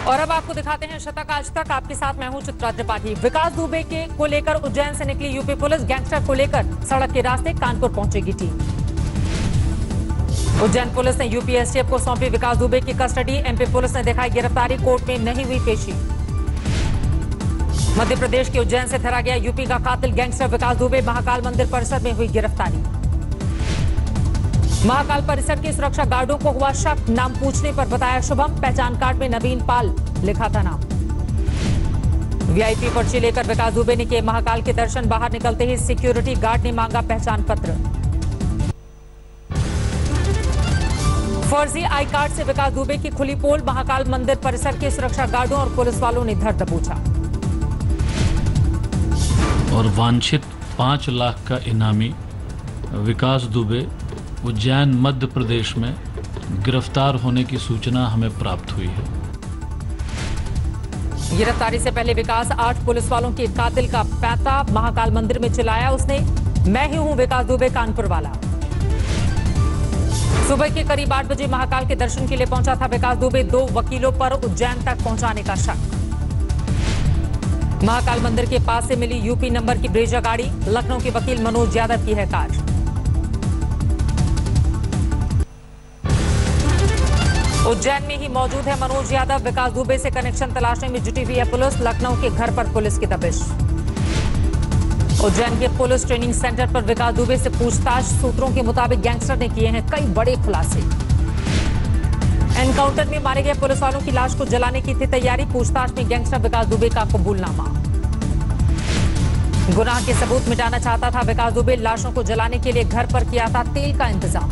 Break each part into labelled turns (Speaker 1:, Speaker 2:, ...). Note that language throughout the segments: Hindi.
Speaker 1: और अब आपको दिखाते हैं शतक आज तक। आपके साथ मैं हूं चित्रा त्रिपाठी। विकास दुबे के को लेकर उज्जैन से निकली यूपी पुलिस। गैंगस्टर को लेकर सड़क के रास्ते कानपुर पहुंचेगी टीम। उज्जैन पुलिस ने यूपी एसटीएफ को सौंपी विकास दुबे की कस्टडी। एमपी पुलिस ने दिखाई गिरफ्तारी। कोर्ट में नहीं हुई पेशी। मध्य प्रदेश के उज्जैन से धरा गया यूपी का कातिल गैंगस्टर विकास दुबे। महाकाल मंदिर परिसर में हुई गिरफ्तारी। महाकाल परिसर के सुरक्षा गार्डों को हुआ शक। नाम पूछने पर बताया शुभम। पहचान कार्ड में नवीन पाल लिखा था नाम। वीआईपी पर्ची लेकर विकास दुबे ने किए महाकाल के दर्शन। बाहर निकलते ही सिक्योरिटी गार्ड ने मांगा पहचान पत्र। फर्जी आई कार्ड से विकास दुबे की खुली पोल। महाकाल मंदिर परिसर के सुरक्षा गार्डों और पुलिस वालों ने धर दबोचा।
Speaker 2: और वांछित 5 लाख का इनामी विकास दुबे उज्जैन मध्य प्रदेश में गिरफ्तार होने की सूचना हमें प्राप्त हुई है।
Speaker 1: गिरफ्तारी से पहले विकास 8 पुलिस वालों के कातिल का पैंता महाकाल मंदिर में चिल्लाया उसने। मैं ही हूं विकास दुबे कानपुर वाला। सुबह के करीब 8 बजे महाकाल के दर्शन के लिए पहुंचा था विकास दुबे। 2 वकीलों पर उज्जैन तक पहुंचाने का शक। महाकाल मंदिर के पास से मिली यूपी नंबर की ब्रेजा गाड़ी। लखनऊ के वकील मनोज यादव की है कार। उज्जैन में ही मौजूद है मनोज यादव। विकास दुबे से कनेक्शन तलाशने में जुटी हुई है पुलिस। लखनऊ के घर पर पुलिस की दबिश। उज्जैन के पुलिस ट्रेनिंग सेंटर पर विकास दुबे से पूछताछ। सूत्रों के मुताबिक गैंगस्टर ने किए हैं कई बड़े खुलासे। एनकाउंटर में मारे गए पुलिस वालों की लाश को जलाने की थी तैयारी। पूछताछ में गैंगस्टर विकास दुबे का कबूलनामा। गुनाह के सबूत मिटाना चाहता था विकास दुबे। लाशों को जलाने के लिए घर पर किया था तेल का इंतजाम।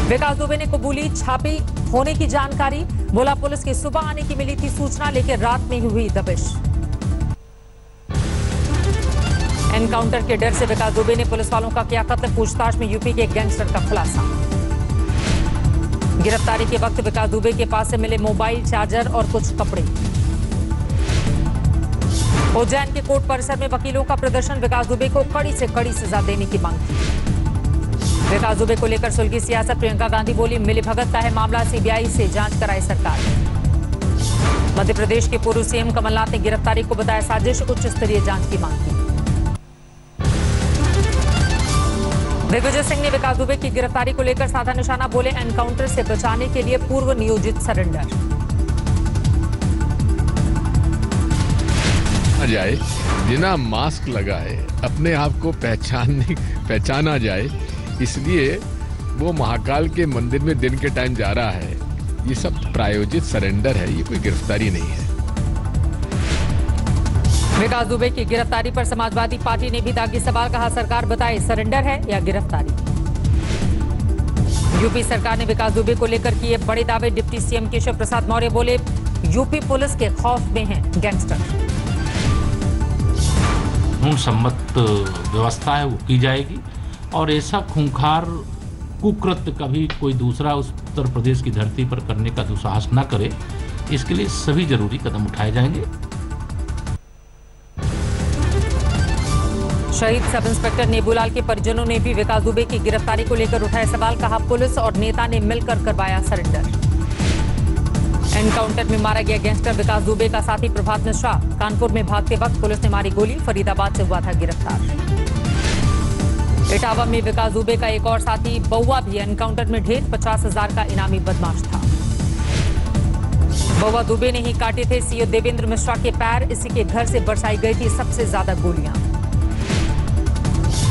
Speaker 1: विकास दुबे ने कबूली छापी होने की जानकारी। बोला पुलिस की सुबह आने की मिली थी सूचना, लेकिन रात में ही हुई दबिश। एनकाउंटर के डर से विकास दुबे ने पुलिस वालों का किया कत्ल। पूछताछ में यूपी के गैंगस्टर का खुलासा। गिरफ्तारी के वक्त विकास दुबे के पास से मिले मोबाइल, चार्जर और कुछ कपड़े। उज्जैन के कोर्ट परिसर में वकीलों का प्रदर्शन। विकास दुबे को कड़ी से कड़ी सजा देने की मांग की। विकास दुबे को लेकर सुलगी सियासत। प्रियंका गांधी बोली मिलीभगत का है मामला, सीबीआई से जांच कराए सरकार। मध्य प्रदेश के पूर्व सीएम कमलनाथ ने गिरफ्तारी को बताया साजिश। उच्च स्तरीय जांच की मांग की। दिग्विजय सिंह ने विकास दुबे की गिरफ्तारी को लेकर साधा निशाना। बोले एनकाउंटर से बचाने के लिए पूर्व नियोजित सरेंडर।
Speaker 3: जाए बिना मास्क लगाए अपने आप को पहचाना जाए, इसलिए वो महाकाल के मंदिर में दिन के टाइम जा रहा है। ये सब प्रायोजित सरेंडर है, ये कोई गिरफ्तारी नहीं है।
Speaker 1: विकास दुबे की गिरफ्तारी पर समाजवादी पार्टी ने भी दागी सवाल। कहा सरकार बताए सरेंडर है या गिरफ्तारी। यूपी सरकार ने विकास दुबे को लेकर किए बड़े दावे। डिप्टी सीएम केशव प्रसाद मौर्य बोले यूपी पुलिस के खौफ में है गैंगस्टर।
Speaker 4: सम्मत व्यवस्था है वो की जाएगी और ऐसा खूंखार कुकृत्य कभी कोई दूसरा उस उत्तर प्रदेश की धरती पर करने का दुस्साहस न करे, इसके लिए सभी जरूरी कदम उठाए जाएंगे।
Speaker 1: शहीद सब इंस्पेक्टर नेबूलाल के परिजनों ने भी विकास दुबे की गिरफ्तारी को लेकर उठाए सवाल। कहा पुलिस और नेता ने मिलकर करवाया सरेंडर। एनकाउंटर में मारा गया गैंगस्टर विकास दुबे का साथी प्रभात मिश्रा। कानपुर में भागते वक्त पुलिस ने मारी गोली। फरीदाबाद से हुआ था गिरफ्तार। इटावा में विकास दुबे का एक और साथी बउआ भी एनकाउंटर में ढेर। 50,000 का इनामी बदमाश था। बउआ दुबे ने ही काटे थे सीओ देवेंद्र मिश्रा के पैर। इसी के घर से बरसाई गई थी सबसे ज्यादा गोलियां।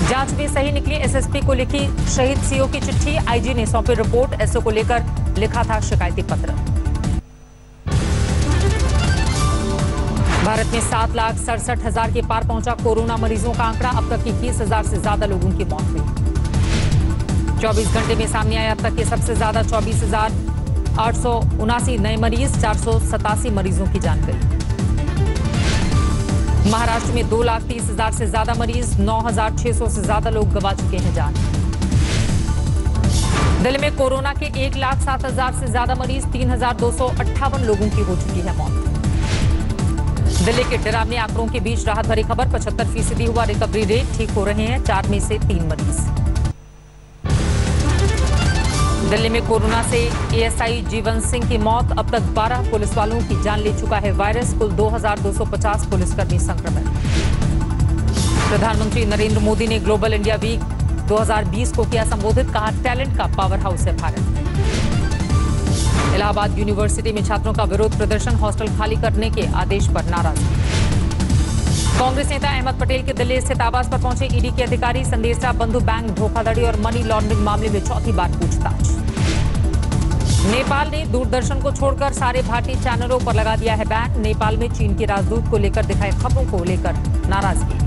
Speaker 1: जांच में सही निकली एसएसपी को लिखी शहीद सीओ की चिट्ठी। आईजी ने सौंपी रिपोर्ट। एसओ को लेकर लिखा था शिकायती पत्र। भारत में 7,67,000 के पार पहुंचा कोरोना मरीजों का आंकड़ा। अब तक 21,000 से ज्यादा लोगों की मौत हुई। 24 घंटे में सामने आया अब तक के सबसे ज्यादा 24,879 नए मरीज। 487 मरीजों की जान गई। महाराष्ट्र में 2,30,000 से ज्यादा मरीज। 9,600 से ज्यादा लोग गंवा चुके हैं जान। दिल्ली में कोरोना के 1,07,000 से ज्यादा मरीज। 3,258 लोगों की हो चुकी है मौत। दिल्ली के डरावने आंकड़ों के बीच राहत भरी खबर। 75% हुआ रिकवरी रेट। ठीक हो रहे हैं 4 में से 3 मरीज। दिल्ली में कोरोना से एएसआई जीवन सिंह की मौत। अब तक 12 पुलिस वालों की जान ले चुका है वायरस। कुल 2250 पुलिसकर्मी संक्रमित। प्रधानमंत्री नरेंद्र मोदी ने ग्लोबल इंडिया वीक 2020 को किया संबोधित। कहा, टैलेंट का पावर हाउस है भारत। इलाहाबाद यूनिवर्सिटी में छात्रों का विरोध प्रदर्शन। हॉस्टल खाली करने के आदेश पर नाराजगी। कांग्रेस नेता अहमद पटेल के दिल्ली स्थित आवास पर पहुंचे ईडी के अधिकारी। संदेशा बंधु बैंक धोखाधड़ी और मनी लॉन्ड्रिंग मामले में चौथी बार पूछताछ। नेपाल ने दूरदर्शन को छोड़कर सारे भारतीय चैनलों पर लगा दिया है बैन। नेपाल में चीन के राजदूत को लेकर दिखाए खबरों को लेकर नाराजगी।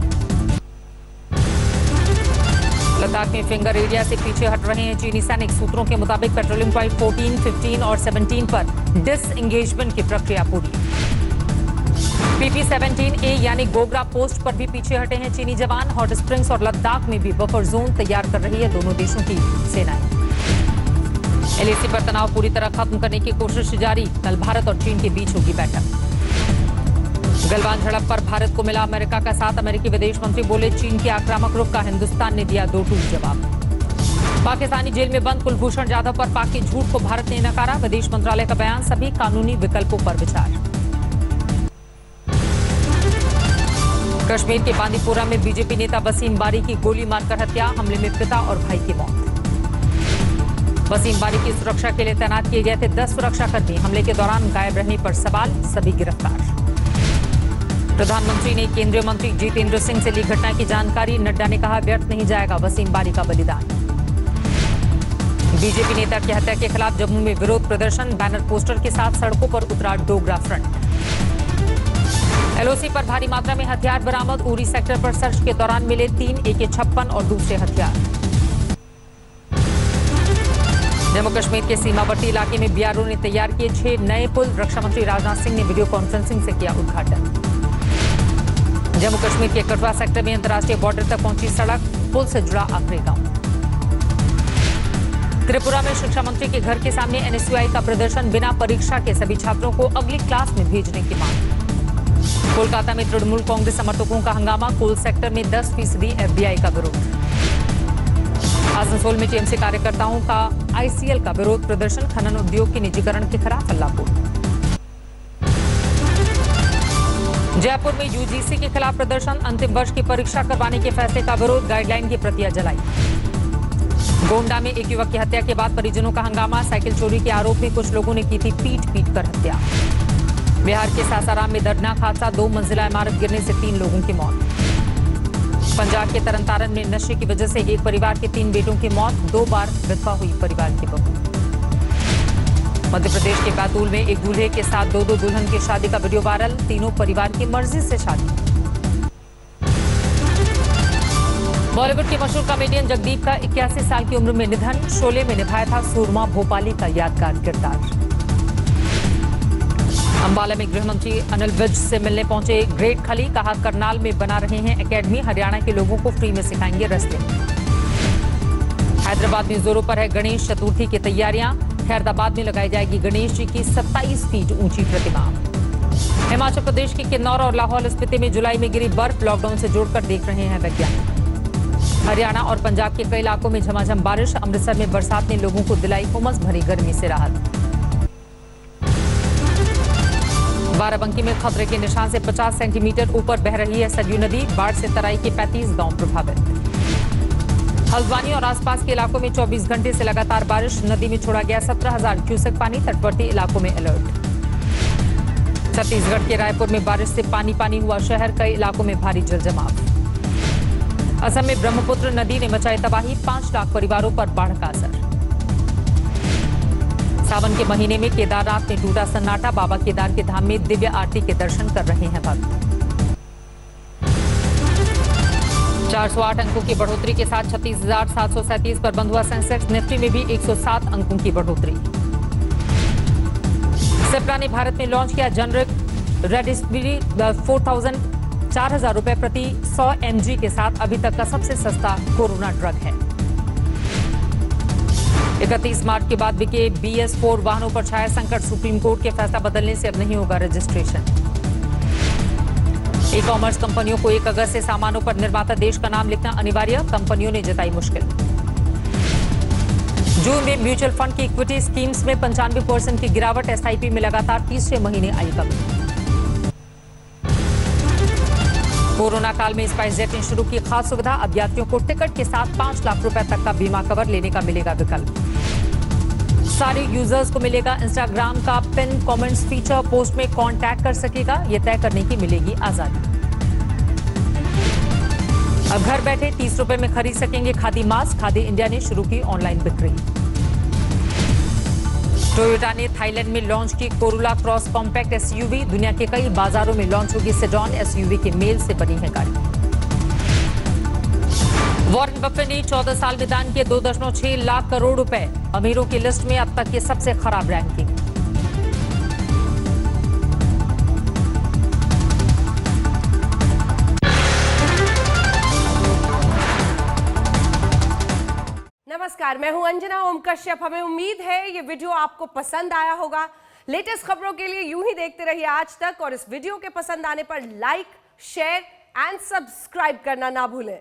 Speaker 1: लद्दाख में फिंगर एरिया से पीछे हट रहे हैं चीनी सैनिक। सूत्रों के मुताबिक पेट्रोलिंग पॉइंट 14, 15 और 17 पर डिसएंगेजमेंट की प्रक्रिया पूरी। PP-17A यानी गोगरा पोस्ट पर भी पीछे हटे हैं चीनी जवान। हॉट स्प्रिंग्स और लद्दाख में भी बफर जोन तैयार कर रही है दोनों देशों की सेनाएं। LAC पर तनाव पूरी तरह खत्म करने की कोशिश जारी। कल भारत और चीन के बीच होगी बैठक। गलवान झड़प पर भारत को मिला अमेरिका का साथ। अमेरिकी विदेश मंत्री बोले, चीन के आक्रामक रुख का हिंदुस्तान ने दिया दो टूक जवाब। पाकिस्तानी जेल में बंद कुलभूषण जाधव पर पाक के झूठ को भारत ने नकारा। विदेश मंत्रालय का बयान, सभी कानूनी विकल्पों पर विचार। कश्मीर के बांदीपोरा में बीजेपी नेता वसीम बारी की गोली मारकर हत्या। हमले में पिता और भाई की मौत। वसीम बारी की सुरक्षा के लिए तैनात किए गए थे 10 सुरक्षाकर्मी। हमले के दौरान गायब रहने पर सवाल, सभी गिरफ्तार। प्रधानमंत्री ने केंद्रीय मंत्री जितेंद्र सिंह से ली घटना की जानकारी। नड्डा ने कहा, व्यर्थ नहीं जाएगा वसीम बारी का बलिदान। बीजेपी नेता की हत्या के खिलाफ जम्मू में विरोध प्रदर्शन। बैनर पोस्टर के साथ सड़कों पर उतरा डोगरा फ्रंट। LOC पर भारी मात्रा में हथियार बरामद। उरी सेक्टर पर सर्च के दौरान मिले 3 AK-56 और दूसरे हथियार। जम्मू कश्मीर के सीमावर्ती इलाके में BRO ने तैयार किए 6 नए पुल। रक्षा मंत्री राजनाथ सिंह ने वीडियो कॉन्फ्रेंसिंग से किया उद्घाटन। जम्मू कश्मीर के कठुआ सेक्टर में अंतर्राष्ट्रीय बॉर्डर तक पहुंची सड़क। पुल से जुड़ा आखिरी गांव। त्रिपुरा में शिक्षा मंत्री के घर के सामने NSUI का प्रदर्शन। बिना परीक्षा के सभी छात्रों को अगली क्लास में भेजने की मांग। कोलकाता में तृणमूल कांग्रेस समर्थकों का हंगामा। कोल सेक्टर में 10% FBI का विरोध। आसनसोल में TMC कार्यकर्ताओं का ICL का विरोध प्रदर्शन। खनन उद्योग के निजीकरण के खिलाफ हल्लाबोल। जयपुर में UGC के खिलाफ प्रदर्शन। अंतिम वर्ष की परीक्षा करवाने के फैसले का विरोध। गाइडलाइन की प्रतियां जलाई। गोंडा में एक युवक की हत्या के बाद परिजनों का हंगामा। साइकिल चोरी के आरोप में कुछ लोगों ने की थी पीट कर हत्या। बिहार के सासाराम में दर्दनाक हादसा। 2 मंजिला इमारत गिरने से 3 लोगों की मौत। पंजाब के तरनतारन में नशे की वजह से एक परिवार के 3 बेटों की मौत। 2 बार विधवा हुई परिवार की बहू। मध्य प्रदेश के बैतूल में एक दूल्हे के साथ 2 दुल्हन की शादी का वीडियो वायरल। तीनों परिवार की मर्जी से शादी। बॉलीवुड के मशहूर कॉमेडियन जगदीप का 81 साल की उम्र में निधन। शोले में निभाया था सूरमा भोपाली का यादगार किरदार। अंबाला में गृह मंत्री अनिल विज से मिलने पहुंचे ग्रेट खली। कहा, करनाल में बना रहे हैं एकेडमी। हरियाणा के लोगों को फ्री में सिखाएंगे रेसलिंग। हैदराबाद में जोरों पर है गणेश चतुर्थी की तैयारियां। खैरदाबाद में लगाई जाएगी गणेश जी की 27 फीट ऊंची प्रतिमा। हिमाचल प्रदेश के किन्नौर और लाहौल स्पीति में जुलाई में गिरी बर्फ। लॉकडाउन से जोड़कर देख रहे हैं वैज्ञानिक। हरियाणा और पंजाब के कई इलाकों में झमाझम बारिश। अमृतसर में बरसात ने लोगों को दिलाई उमस भरी गर्मी से राहत। बाराबंकी में खतरे के निशान से 50 सेंटीमीटर ऊपर बह रही है सरयू नदी। बाढ़ से तराई के 35 गांव प्रभावित। हल्द्वानी और आसपास के इलाकों में 24 घंटे से लगातार बारिश। नदी में छोड़ा गया 17,000 क्यूसेक पानी। तटवर्ती इलाकों में अलर्ट। छत्तीसगढ़ के रायपुर में बारिश से पानी हुआ शहर। कई इलाकों में भारी जलजमाव। असम में ब्रह्मपुत्र नदी ने मचाई तबाही। 5 लाख परिवारों पर बाढ़ का असर। सावन के महीने में केदारनाथ में टूटा सन्नाटा। बाबा केदार के धाम में दिव्य आरती के दर्शन कर रहे हैं भक्त। 408 अंकों की बढ़ोतरी के साथ 36,737 पर बंद हुआ सेंसेक्स। निफ्टी में भी 107 अंकों की बढ़ोतरी। सिप्ला ने भारत में लॉन्च किया जेनरिक रेमडेसिविर 4,000 रुपए प्रति 100 mg के साथ अभी तक का सबसे सस्ता कोरोना ड्रग है। 31 मार्च के बाद बिके BS4 वाहनों पर छाया संकट। सुप्रीम कोर्ट के फैसला बदलने से अब नहीं होगा रजिस्ट्रेशन। ई-कॉमर्स कंपनियों को 1 अगस्त से सामानों पर निर्माता देश का नाम लिखना अनिवार्य। कंपनियों ने जताई मुश्किल। जून में म्यूचुअल फंड की इक्विटी स्कीम्स में 95% की गिरावट, एसआईपी में लगातार तीसरे महीने आई कमी। कोरोना काल में स्पाइसजेट ने शुरू की खास सुविधा, अब यात्रियों को टिकट के साथ 5 लाख रुपए तक का बीमा कवर लेने का मिलेगा विकल्प। सारे यूजर्स को मिलेगा इंस्टाग्राम का पिन कमेंट्स फीचर, पोस्ट में कौन टैग कर सकेगा ये तय करने की मिलेगी आजादी। अब घर बैठे 30 रुपए में खरीद सकेंगे खादी मास्क, खादी इंडिया ने शुरू की ऑनलाइन बिक्री। टोयोटा ने थाईलैंड में लॉन्च की कोरोला क्रॉस कॉम्पैक्ट एसयूवी, दुनिया के कई बाजारों में लॉन्च होगी सेडॉन एसयूवी के मेल से बनी है गाड़ी। वॉरेन बफेट ने 14 साल में दान किए 2.6 लाख करोड़ रुपए, अमीरों की लिस्ट में अब तक की सबसे खराब रैंकिंग।
Speaker 5: नमस्कार, मैं हूं अंजना ओम कश्यप। हमें उम्मीद है ये वीडियो आपको पसंद आया होगा। लेटेस्ट खबरों के लिए यूं ही देखते रहिए आज तक, और इस वीडियो के पसंद आने पर लाइक, शेयर एंड सब्सक्राइब करना ना भूलें।